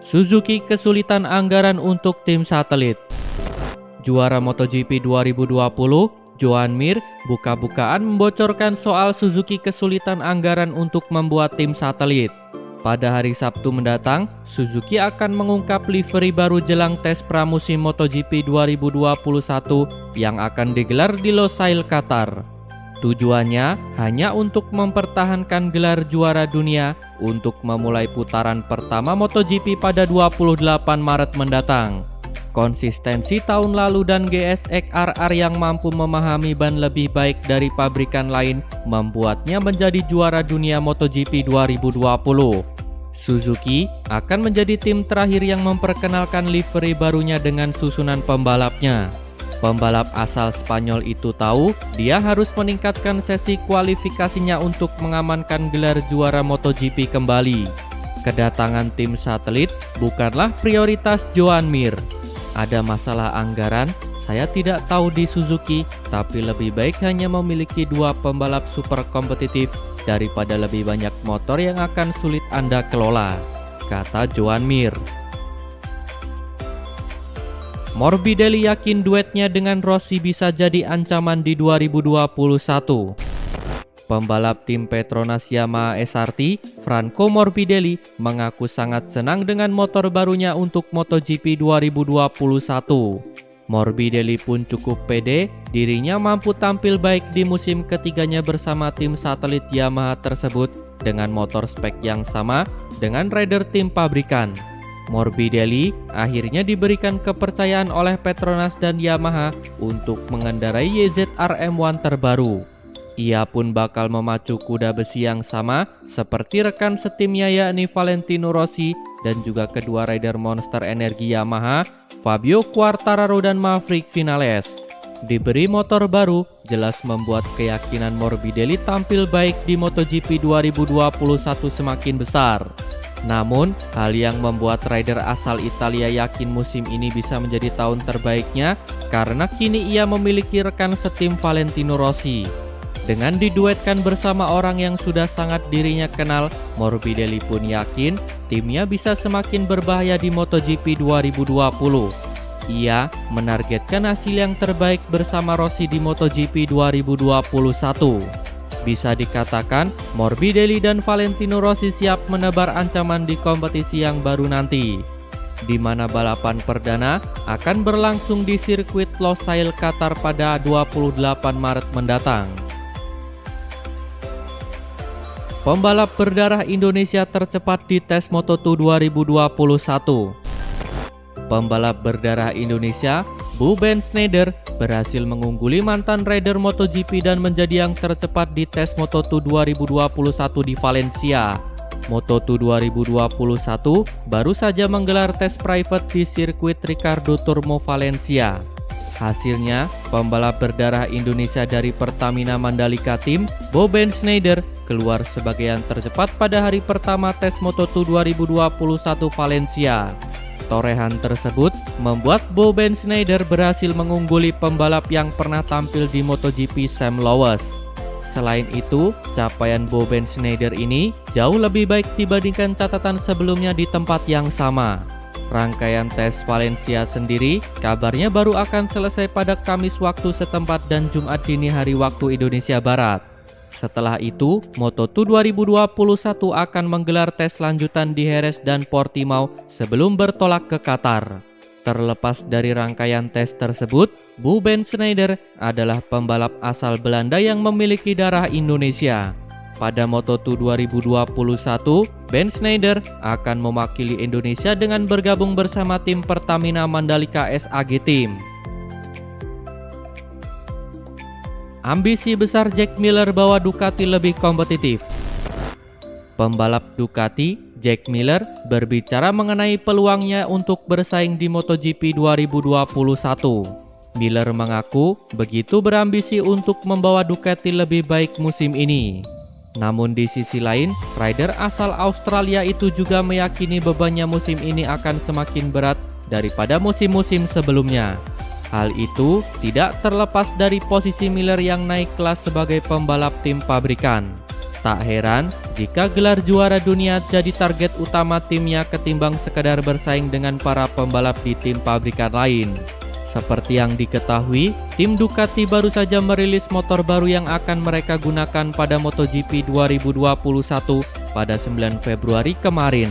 Suzuki kesulitan anggaran untuk tim satelit. Juara MotoGP 2020, Joan Mir, buka-bukaan membocorkan soal Suzuki kesulitan anggaran untuk membuat tim satelit. Pada hari Sabtu mendatang, Suzuki akan mengungkap livery baru jelang tes pramusim MotoGP 2021 yang akan digelar di Losail, Qatar. Tujuannya hanya untuk mempertahankan gelar juara dunia untuk memulai putaran pertama MotoGP pada 28 Maret mendatang. Konsistensi tahun lalu dan GSX-RR yang mampu memahami ban lebih baik dari pabrikan lain membuatnya menjadi juara dunia MotoGP 2020. Suzuki akan menjadi tim terakhir yang memperkenalkan livery barunya dengan susunan pembalapnya. Pembalap asal Spanyol itu tahu dia harus meningkatkan sesi kualifikasinya untuk mengamankan gelar juara MotoGP kembali. Kedatangan tim satelit bukanlah prioritas Joan Mir. Ada masalah anggaran, saya tidak tahu di Suzuki, tapi lebih baik hanya memiliki dua pembalap super kompetitif daripada lebih banyak motor yang akan sulit Anda kelola, kata Joan Mir. Morbidelli yakin duetnya dengan Rossi bisa jadi ancaman di 2021. Pembalap tim Petronas Yamaha SRT, Franco Morbidelli, mengaku sangat senang dengan motor barunya untuk MotoGP 2021. Morbidelli pun cukup pede, dirinya mampu tampil baik di musim ketiganya bersama tim satelit Yamaha tersebut dengan motor spek yang sama dengan rider tim pabrikan. Morbidelli akhirnya diberikan kepercayaan oleh Petronas dan Yamaha untuk mengendarai YZR M1 terbaru. Ia pun bakal memacu kuda besi yang sama seperti rekan setimnya yakni Valentino Rossi dan juga kedua rider monster energi Yamaha, Fabio Quartararo dan Maverick Vinales. Diberi motor baru jelas membuat keyakinan Morbidelli tampil baik di MotoGP 2021 semakin besar. Namun, hal yang membuat rider asal Italia yakin musim ini bisa menjadi tahun terbaiknya karena kini ia memiliki rekan setim Valentino Rossi. Dengan diduetkan bersama orang yang sudah sangat dirinya kenal, Morbidelli pun yakin timnya bisa semakin berbahaya di MotoGP 2020. Ia menargetkan hasil yang terbaik bersama Rossi di MotoGP 2021. Bisa dikatakan, Morbidelli dan Valentino Rossi siap menebar ancaman di kompetisi yang baru nanti, di mana balapan perdana akan berlangsung di sirkuit Losail, Qatar pada 28 Maret mendatang. Pembalap berdarah Indonesia tercepat di tes Moto2 2021. Pembalap berdarah Indonesia, Ben Schneider, berhasil mengungguli mantan rider MotoGP dan menjadi yang tercepat di tes Moto2 2021 di Valencia. Moto2 2021 baru saja menggelar tes private di sirkuit Ricardo Turmo Valencia. Hasilnya, pembalap berdarah Indonesia dari Pertamina Mandalika Team, Ben Schneider, keluar sebagai yang tercepat pada hari pertama tes Moto2 2021 Valencia. Torehan tersebut membuat Ben Schneider berhasil mengungguli pembalap yang pernah tampil di MotoGP Sam Lowes. Selain itu, capaian Ben Schneider ini jauh lebih baik dibandingkan catatan sebelumnya di tempat yang sama. Rangkaian tes Valencia sendiri kabarnya baru akan selesai pada Kamis waktu setempat dan Jumat dini hari waktu Indonesia Barat. Setelah itu, Moto2 2021 akan menggelar tes lanjutan di Jerez dan Portimao sebelum bertolak ke Qatar. Terlepas dari rangkaian tes tersebut, Ben Schneider adalah pembalap asal Belanda yang memiliki darah Indonesia. Pada Moto2 2021, Ben Schneider akan mewakili Indonesia dengan bergabung bersama tim Pertamina Mandalika SAG Team. Ambisi besar Jack Miller bawa Ducati lebih kompetitif. Pembalap Ducati, Jack Miller, berbicara mengenai peluangnya untuk bersaing di MotoGP 2021. Miller mengaku begitu berambisi untuk membawa Ducati lebih baik musim ini. Namun di sisi lain, rider asal Australia itu juga meyakini bebannya musim ini akan semakin berat daripada musim-musim sebelumnya. Hal itu tidak terlepas dari posisi Miller yang naik kelas sebagai pembalap tim pabrikan. Tak heran jika gelar juara dunia jadi target utama timnya ketimbang sekedar bersaing dengan para pembalap di tim pabrikan lain. Seperti yang diketahui, tim Ducati baru saja merilis motor baru yang akan mereka gunakan pada MotoGP 2021 pada 9 Februari kemarin.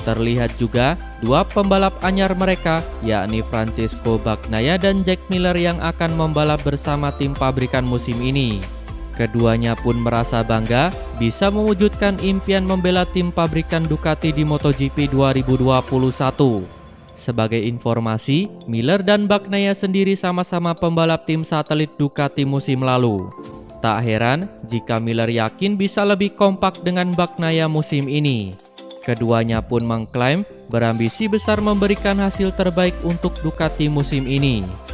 Terlihat juga dua pembalap anyar mereka, yakni Francesco Bagnaia dan Jack Miller yang akan membalap bersama tim pabrikan musim ini. Keduanya pun merasa bangga bisa mewujudkan impian membela tim pabrikan Ducati di MotoGP 2021. Sebagai informasi, Miller dan Bagnaia sendiri sama-sama pembalap tim satelit Ducati musim lalu. Tak heran jika Miller yakin bisa lebih kompak dengan Bagnaia musim ini. Keduanya pun mengklaim berambisi besar memberikan hasil terbaik untuk Ducati musim ini.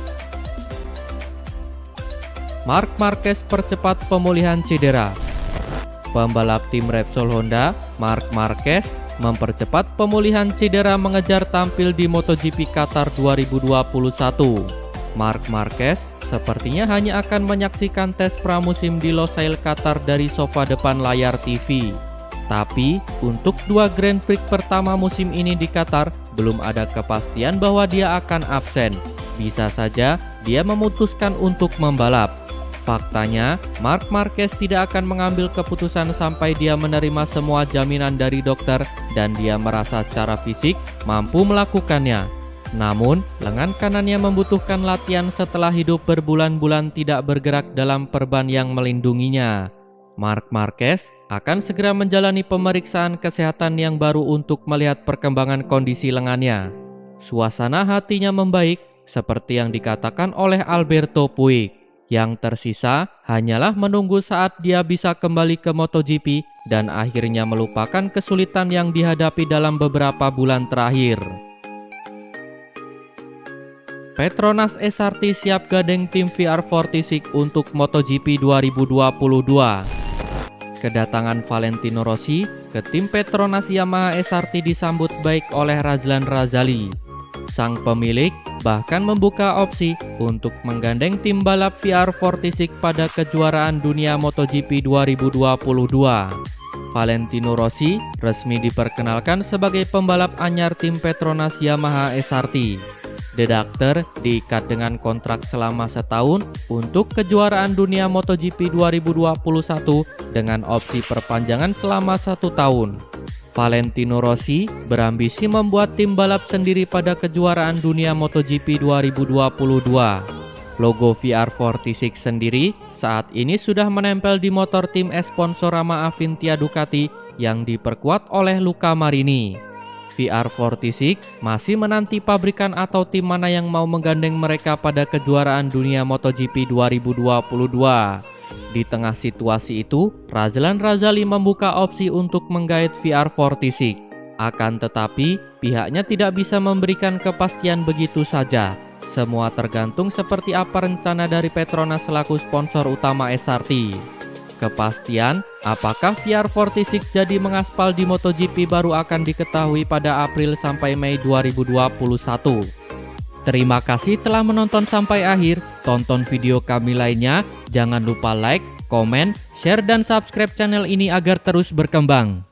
Marc Marquez percepat pemulihan cedera. Pembalap tim Repsol Honda, Marc Marquez, mempercepat pemulihan cedera mengejar tampil di MotoGP Qatar 2021. Marc Marquez sepertinya hanya akan menyaksikan tes pramusim di Losail Qatar dari sofa depan layar TV. Tapi untuk dua Grand Prix pertama musim ini di Qatar, belum ada kepastian bahwa dia akan absen. Bisa saja dia memutuskan untuk membalap. Faktanya, Marc Marquez tidak akan mengambil keputusan sampai dia menerima semua jaminan dari dokter dan dia merasa secara fisik mampu melakukannya. Namun, lengan kanannya membutuhkan latihan setelah hidup berbulan-bulan tidak bergerak dalam perban yang melindunginya. Marc Marquez akan segera menjalani pemeriksaan kesehatan yang baru untuk melihat perkembangan kondisi lengannya. Suasana hatinya membaik seperti yang dikatakan oleh Alberto Puig. Yang tersisa hanyalah menunggu saat dia bisa kembali ke MotoGP dan akhirnya melupakan kesulitan yang dihadapi dalam beberapa bulan terakhir. Petronas SRT siap gandeng tim VR46 untuk MotoGP 2022. Kedatangan Valentino Rossi ke tim Petronas Yamaha SRT disambut baik oleh Razlan Razali. Sang pemilik bahkan membuka opsi untuk menggandeng tim balap VR46 pada kejuaraan dunia MotoGP 2022. Valentino Rossi resmi diperkenalkan sebagai pembalap anyar tim Petronas Yamaha SRT. The Doctor diikat dengan kontrak selama setahun untuk kejuaraan dunia MotoGP 2021 dengan opsi perpanjangan selama 1 tahun. Valentino Rossi berambisi membuat tim balap sendiri pada kejuaraan dunia MotoGP 2022. Logo VR46 sendiri saat ini sudah menempel di motor tim Esponsorama Avintia Ducati yang diperkuat oleh Luca Marini. VR46 masih menanti pabrikan atau tim mana yang mau menggandeng mereka pada kejuaraan dunia MotoGP 2022. Di tengah situasi itu, Razlan Razali membuka opsi untuk menggait VR46. Akan tetapi, pihaknya tidak bisa memberikan kepastian begitu saja. Semua tergantung seperti apa rencana dari Petronas selaku sponsor utama SRT. Kepastian apakah VR46 jadi mengaspal di MotoGP baru akan diketahui pada April sampai Mei 2021. Terima kasih telah menonton sampai akhir. Tonton video kami lainnya. Jangan lupa like, komen, share, dan subscribe channel ini agar terus berkembang.